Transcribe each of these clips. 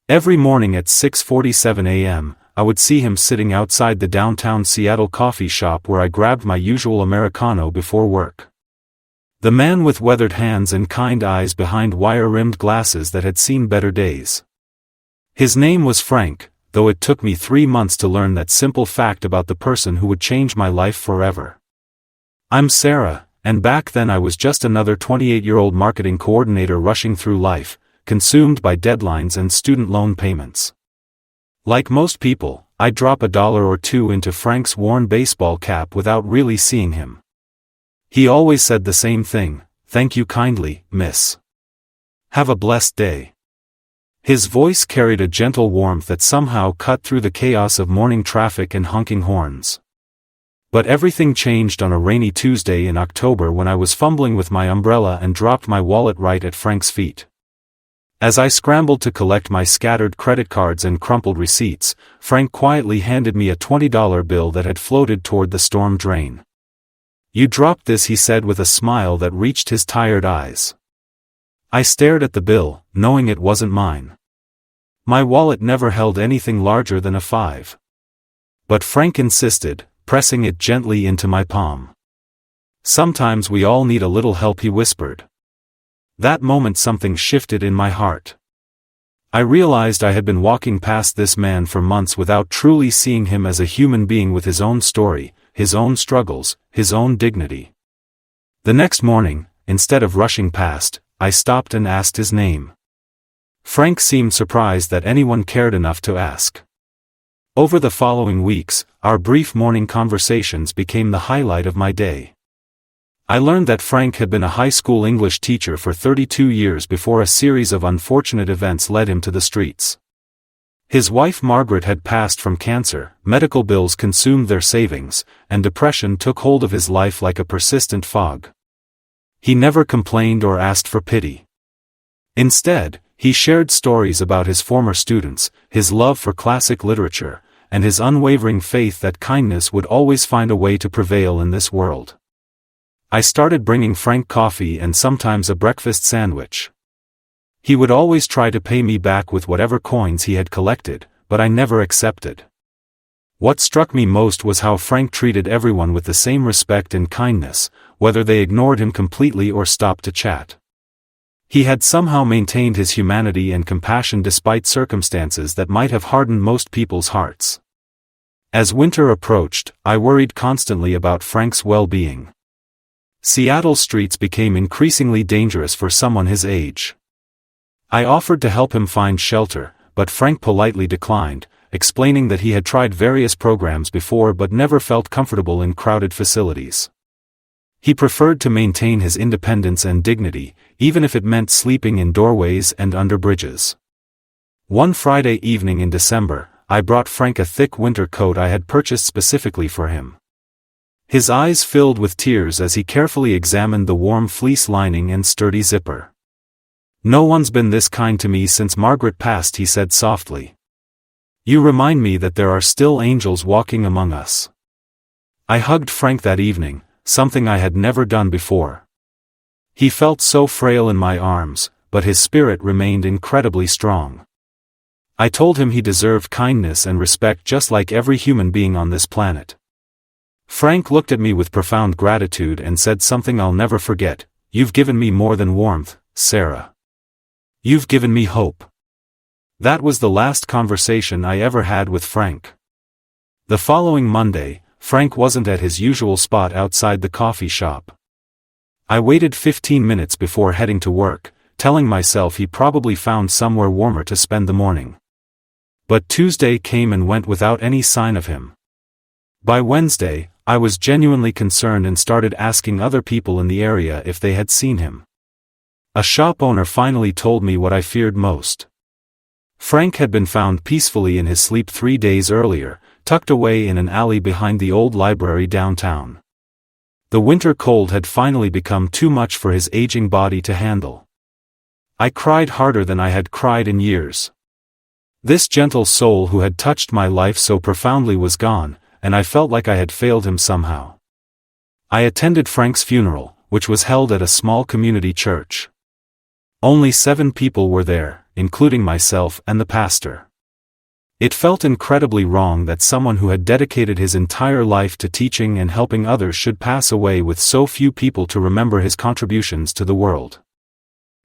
Every morning at 6:47 a.m., I would see him sitting outside the downtown Seattle coffee shop where I grabbed my usual Americano before work. The man with weathered hands and kind eyes behind wire-rimmed glasses that had seen better days. His name was Frank, though it took me 3 months to learn that simple fact about the person who would change my life forever. I'm Sarah, and back then I was just another 28-year-old marketing coordinator rushing through life, consumed by deadlines and student loan payments. Like most people, I'd drop $1 or $2 into Frank's worn baseball cap without really seeing him. He always said the same thing, "Thank you kindly, miss. Have a blessed day." His voice carried a gentle warmth that somehow cut through the chaos of morning traffic and honking horns. But everything changed on a rainy Tuesday in October when I was fumbling with my umbrella and dropped my wallet right at Frank's feet. As I scrambled to collect my scattered credit cards and crumpled receipts, Frank quietly handed me a $20 bill that had floated toward the storm drain. "You dropped this," he said with a smile that reached his tired eyes. I stared at the bill, knowing it wasn't mine. My wallet never held anything larger than a $5. But Frank insisted, pressing it gently into my palm. "Sometimes we all need a little help," he whispered. That moment something shifted in my heart. I realized I had been walking past this man for months without truly seeing him as a human being with his own story, his own struggles, his own dignity. The next morning, instead of rushing past, I stopped and asked his name. Frank seemed surprised that anyone cared enough to ask. Over the following weeks, our brief morning conversations became the highlight of my day. I learned that Frank had been a high school English teacher for 32 years before a series of unfortunate events led him to the streets. His wife Margaret had passed from cancer, medical bills consumed their savings, and depression took hold of his life like a persistent fog. He never complained or asked for pity. Instead, he shared stories about his former students, his love for classic literature, and his unwavering faith that kindness would always find a way to prevail in this world. I started bringing Frank coffee and sometimes a breakfast sandwich. He would always try to pay me back with whatever coins he had collected, but I never accepted. What struck me most was how Frank treated everyone with the same respect and kindness, whether they ignored him completely or stopped to chat. He had somehow maintained his humanity and compassion despite circumstances that might have hardened most people's hearts. As winter approached, I worried constantly about Frank's well-being. Seattle streets became increasingly dangerous for someone his age. I offered to help him find shelter, but Frank politely declined, explaining that he had tried various programs before but never felt comfortable in crowded facilities. He preferred to maintain his independence and dignity, even if it meant sleeping in doorways and under bridges. One Friday evening in December, I brought Frank a thick winter coat I had purchased specifically for him. His eyes filled with tears as he carefully examined the warm fleece lining and sturdy zipper. "No one's been this kind to me since Margaret passed," he said softly. "You remind me that there are still angels walking among us." I hugged Frank that evening, something I had never done before. He felt so frail in my arms, but his spirit remained incredibly strong. I told him he deserved kindness and respect just like every human being on this planet. Frank looked at me with profound gratitude and said something I'll never forget: "You've given me more than warmth, Sarah. You've given me hope." That was the last conversation I ever had with Frank. The following Monday, Frank wasn't at his usual spot outside the coffee shop. I waited 15 minutes before heading to work, telling myself he probably found somewhere warmer to spend the morning. But Tuesday came and went without any sign of him. By Wednesday, I was genuinely concerned and started asking other people in the area if they had seen him. A shop owner finally told me what I feared most. Frank had been found peacefully in his sleep 3 days earlier, tucked away in an alley behind the old library downtown. The winter cold had finally become too much for his aging body to handle. I cried harder than I had cried in years. This gentle soul who had touched my life so profoundly was gone, and I felt like I had failed him somehow. I attended Frank's funeral, which was held at a small community church. Only 7 people were there, including myself and the pastor. It felt incredibly wrong that someone who had dedicated his entire life to teaching and helping others should pass away with so few people to remember his contributions to the world.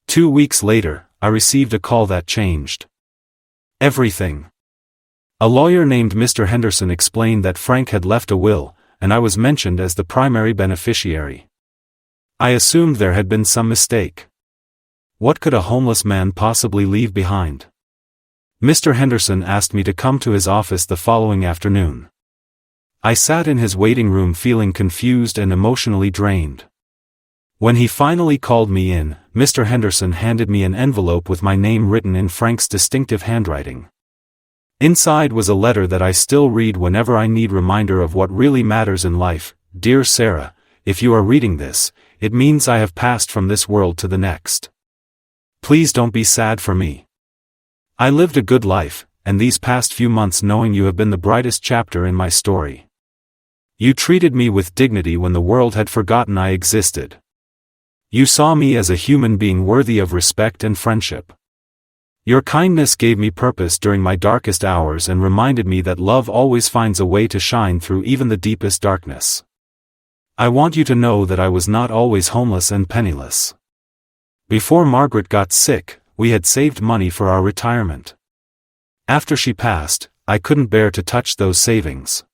2 weeks later, I received a call that changed everything. A lawyer named Mr. Henderson explained that Frank had left a will, and I was mentioned as the primary beneficiary. I assumed there had been some mistake. What could a homeless man possibly leave behind? Mr. Henderson asked me to come to his office the following afternoon. I sat in his waiting room feeling confused and emotionally drained. When he finally called me in, Mr. Henderson handed me an envelope with my name written in Frank's distinctive handwriting. Inside was a letter that I still read whenever I need reminder of what really matters in life. Dear Sarah, if you are reading this, it means I have passed from this world to the next. Please don't be sad for me. I lived a good life, and these past few months knowing you have been the brightest chapter in my story. You treated me with dignity when the world had forgotten I existed. You saw me as a human being worthy of respect and friendship. Your kindness gave me purpose during my darkest hours and reminded me that love always finds a way to shine through even the deepest darkness. I want you to know that I was not always homeless and penniless. Before Margaret got sick, we had saved money for our retirement. After she passed, I couldn't bear to touch those savings.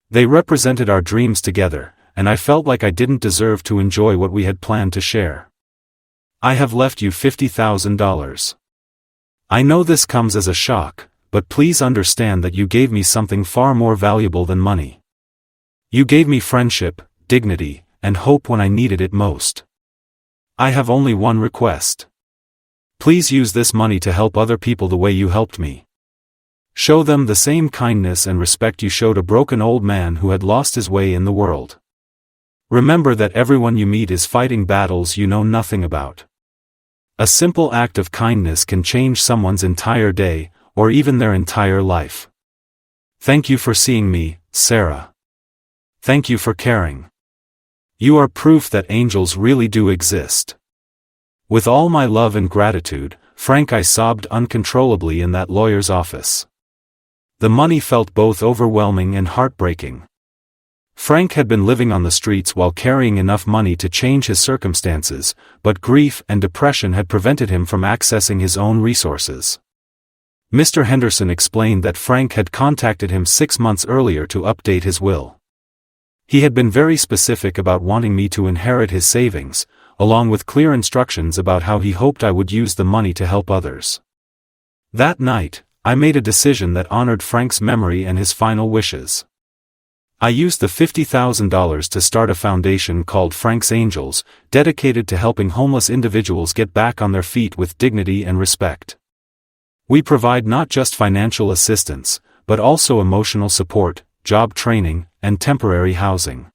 They represented our dreams together, and I felt like I didn't deserve to enjoy what we had planned to share. I have left you $50,000. I know this comes as a shock, but please understand that you gave me something far more valuable than money. You gave me friendship, dignity, and hope when I needed it most. I have only one request. Please use this money to help other people the way you helped me. Show them the same kindness and respect you showed a broken old man who had lost his way in the world. Remember that everyone you meet is fighting battles you know nothing about. A simple act of kindness can change someone's entire day, or even their entire life. Thank you for seeing me, Sarah. Thank you for caring. You are proof that angels really do exist. With all my love and gratitude, Frank. I sobbed uncontrollably in that lawyer's office. The money felt both overwhelming and heartbreaking. Frank had been living on the streets while carrying enough money to change his circumstances, but grief and depression had prevented him from accessing his own resources. Mr. Henderson explained that Frank had contacted him 6 months earlier to update his will. He had been very specific about wanting me to inherit his savings, along with clear instructions about how he hoped I would use the money to help others. That night, I made a decision that honored Frank's memory and his final wishes. I used the $50,000 to start a foundation called Frank's Angels, dedicated to helping homeless individuals get back on their feet with dignity and respect. We provide not just financial assistance, but also emotional support, job training, and temporary housing.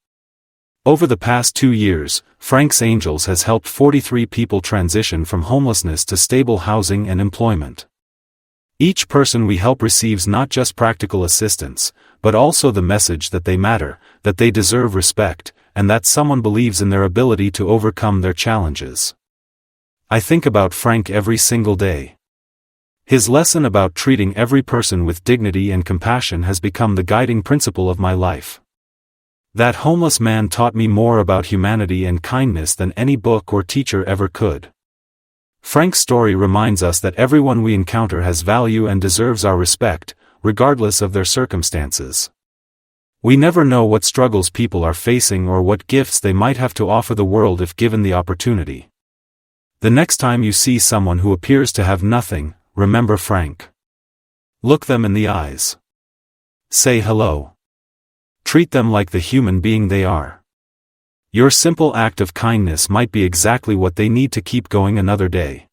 Over the past 2 years, Frank's Angels has helped 43 people transition from homelessness to stable housing and employment. Each person we help receives not just practical assistance, but also the message that they matter, that they deserve respect, and that someone believes in their ability to overcome their challenges. I think about Frank every single day. His lesson about treating every person with dignity and compassion has become the guiding principle of my life. That homeless man taught me more about humanity and kindness than any book or teacher ever could. Frank's story reminds us that everyone we encounter has value and deserves our respect, regardless of their circumstances. We never know what struggles people are facing or what gifts they might have to offer the world if given the opportunity. The next time you see someone who appears to have nothing, remember Frank. Look them in the eyes. Say hello. Treat them like the human being they are. Your simple act of kindness might be exactly what they need to keep going another day.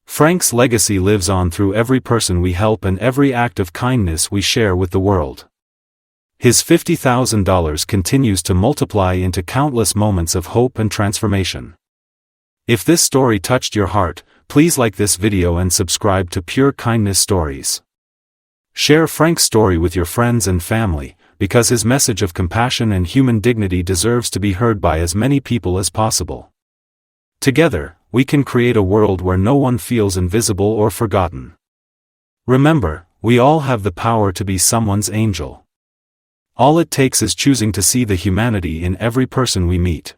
Frank's legacy lives on through every person we help and every act of kindness we share with the world. His $50,000 continues to multiply into countless moments of hope and transformation. If this story touched your heart, please like this video and subscribe to Pure Kindness Stories. Share Frank's story with your friends and family, because his message of compassion and human dignity deserves to be heard by as many people as possible. Together, we we can create a world where no one feels invisible or forgotten. Remember, we all have the power to be someone's angel. All it takes is choosing to see the humanity in every person we meet.